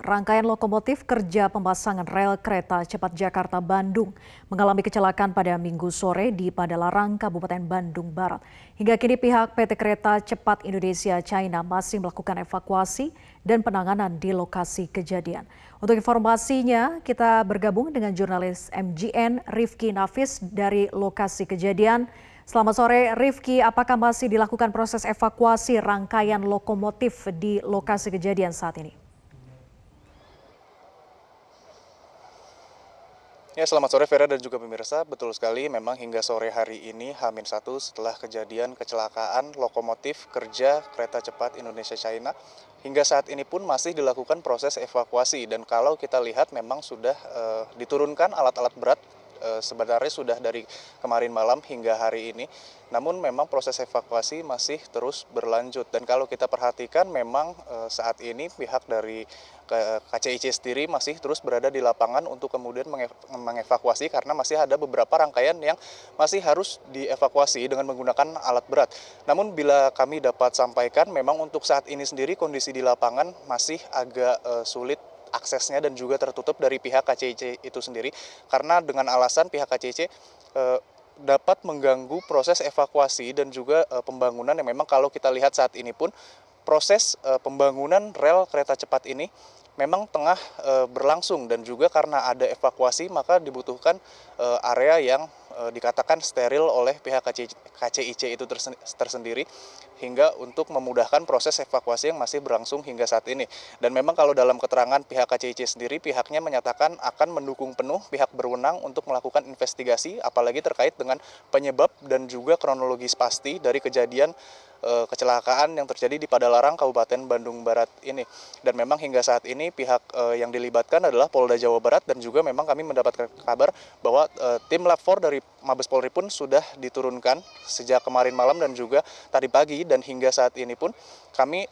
rangkaian lokomotif kerja pemasangan rel kereta cepat Jakarta-Bandung mengalami kecelakaan pada Minggu sore di Padalarang, Kabupaten Bandung Barat. Hingga kini pihak PT Kereta Cepat Indonesia China masih melakukan evakuasi dan penanganan di lokasi kejadian. Untuk informasinya, kita bergabung dengan jurnalis MGN Rifki Nafis dari lokasi kejadian. Selamat sore Rifki, apakah masih dilakukan proses evakuasi rangkaian lokomotif di lokasi kejadian saat ini? Ya, selamat sore Vera dan juga pemirsa. Betul sekali, memang hingga sore hari ini H-1 setelah kejadian kecelakaan lokomotif kerja kereta cepat Indonesia China, hingga saat ini pun masih dilakukan proses evakuasi. Dan kalau kita lihat memang sudah diturunkan alat-alat berat sebenarnya sudah dari kemarin malam hingga hari ini. Namun memang proses evakuasi masih terus berlanjut. Dan kalau kita perhatikan memang saat ini pihak dari KCIC sendiri masih terus berada di lapangan untuk kemudian mengevakuasi karena masih ada beberapa rangkaian yang masih harus dievakuasi dengan menggunakan alat berat. Namun bila kami dapat sampaikan memang untuk saat ini sendiri kondisi di lapangan masih agak sulit aksesnya dan juga tertutup dari pihak KCIC itu sendiri karena dengan alasan pihak KCIC dapat mengganggu proses evakuasi dan juga pembangunan yang memang kalau kita lihat saat ini pun proses pembangunan rel kereta cepat ini memang tengah berlangsung dan juga karena ada evakuasi maka dibutuhkan area yang dikatakan steril oleh pihak KCIC itu tersendiri hingga untuk memudahkan proses evakuasi yang masih berlangsung hingga saat ini. Dan memang kalau dalam keterangan pihak KCIC sendiri pihaknya menyatakan akan mendukung penuh pihak berwenang untuk melakukan investigasi apalagi terkait dengan penyebab dan juga kronologis pasti dari kejadian kecelakaan yang terjadi di Padalarang, Kabupaten Bandung Barat ini. Dan memang hingga saat ini pihak yang dilibatkan adalah Polda Jawa Barat dan juga memang kami mendapatkan kabar bahwa tim Lab 4 dari Mabes Polri pun sudah diturunkan sejak kemarin malam dan juga tadi pagi dan hingga saat ini pun kami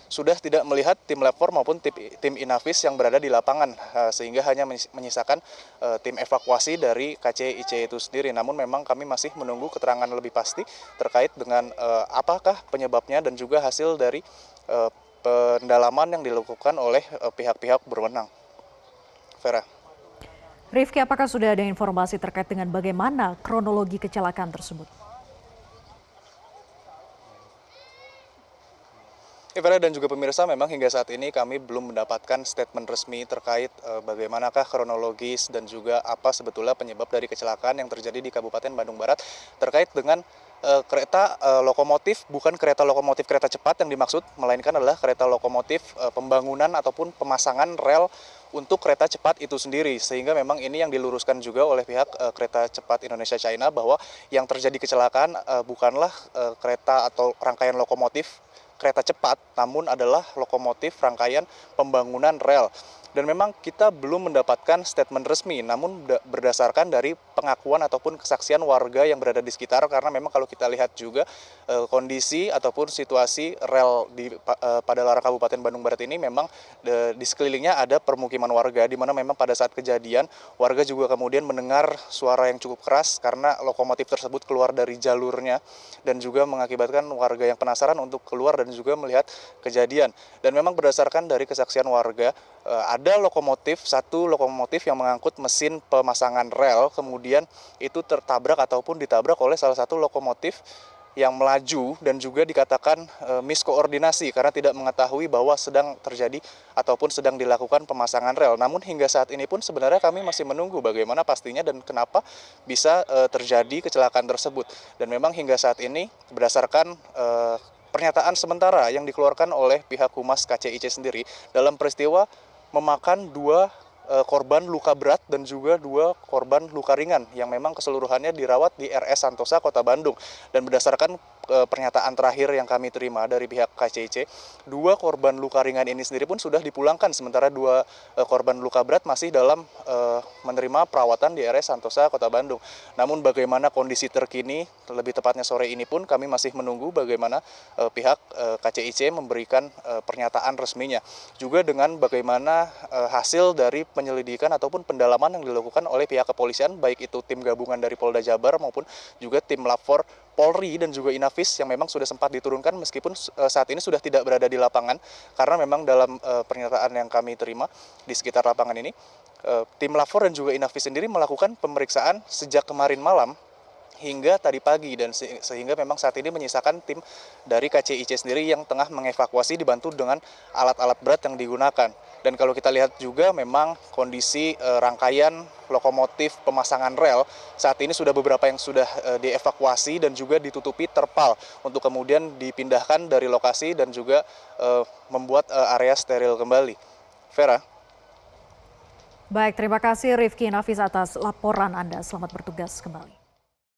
sudah tidak melihat tim Lab 4 maupun tim Inavis yang berada di lapangan sehingga hanya menyisakan tim evakuasi dari KCIC itu sendiri. Namun memang kami masih menunggu keterangan lebih pasti terkait dengan apakah penyebabnya dan juga hasil dari pendalaman yang dilakukan oleh pihak-pihak berwenang. Vera. Rifki, apakah sudah ada informasi terkait dengan bagaimana kronologi kecelakaan tersebut? Vera dan juga pemirsa, memang hingga saat ini kami belum mendapatkan statement resmi terkait bagaimanakah kronologis dan juga apa sebetulnya penyebab dari kecelakaan yang terjadi di Kabupaten Bandung Barat terkait dengan kereta lokomotif, bukan kereta lokomotif kereta cepat yang dimaksud, melainkan adalah kereta lokomotif pembangunan ataupun pemasangan rel untuk kereta cepat itu sendiri. Sehingga memang ini yang diluruskan juga oleh pihak kereta cepat Indonesia China bahwa yang terjadi kecelakaan bukanlah kereta atau rangkaian lokomotif kereta cepat, namun adalah lokomotif rangkaian pembangunan rel. Dan memang kita belum mendapatkan statement resmi, namun berdasarkan dari pengakuan ataupun kesaksian warga yang berada di sekitar, karena memang kalau kita lihat juga kondisi ataupun situasi rel di Padalarang Kabupaten Bandung Barat ini memang di sekelilingnya ada permukiman warga, di mana memang pada saat kejadian warga juga kemudian mendengar suara yang cukup keras karena lokomotif tersebut keluar dari jalurnya dan juga mengakibatkan warga yang penasaran untuk keluar dan juga melihat kejadian. Dan memang berdasarkan dari kesaksian warga, ada satu lokomotif yang mengangkut mesin pemasangan rel, kemudian itu tertabrak ataupun ditabrak oleh salah satu lokomotif yang melaju dan juga dikatakan miskoordinasi karena tidak mengetahui bahwa sedang terjadi ataupun sedang dilakukan pemasangan rel. Namun hingga saat ini pun sebenarnya kami masih menunggu bagaimana pastinya dan kenapa bisa terjadi kecelakaan tersebut. Dan memang hingga saat ini berdasarkan pernyataan sementara yang dikeluarkan oleh pihak Humas KCIC sendiri dalam peristiwa memakan dua korban luka berat dan juga dua korban luka ringan yang memang keseluruhannya dirawat di RS Santosa Kota Bandung. Dan berdasarkan pernyataan terakhir yang kami terima dari pihak KCIC, dua korban luka ringan ini sendiri pun sudah dipulangkan, sementara dua korban luka berat masih dalam menerima perawatan di RS Santosa Kota Bandung. Namun bagaimana kondisi terkini, lebih tepatnya sore ini pun kami masih menunggu bagaimana pihak KCIC memberikan pernyataan resminya. Juga dengan bagaimana hasil dari penyelidikan ataupun pendalaman yang dilakukan oleh pihak kepolisian, baik itu tim gabungan dari Polda Jabar maupun juga tim Lab 4 Polri dan juga Inavis Inafis yang memang sudah sempat diturunkan meskipun saat ini sudah tidak berada di lapangan, karena memang dalam pernyataan yang kami terima di sekitar lapangan ini, tim Lafor dan juga Inafis sendiri melakukan pemeriksaan sejak kemarin malam hingga tadi pagi, dan sehingga memang saat ini menyisakan tim dari KCIC sendiri yang tengah mengevakuasi dibantu dengan alat-alat berat yang digunakan. Dan kalau kita lihat juga memang kondisi rangkaian lokomotif pemasangan rel saat ini sudah beberapa yang sudah dievakuasi dan juga ditutupi terpal untuk kemudian dipindahkan dari lokasi dan juga membuat area steril kembali. Vera. Baik, terima kasih Rifki Nafis atas laporan Anda. Selamat bertugas kembali.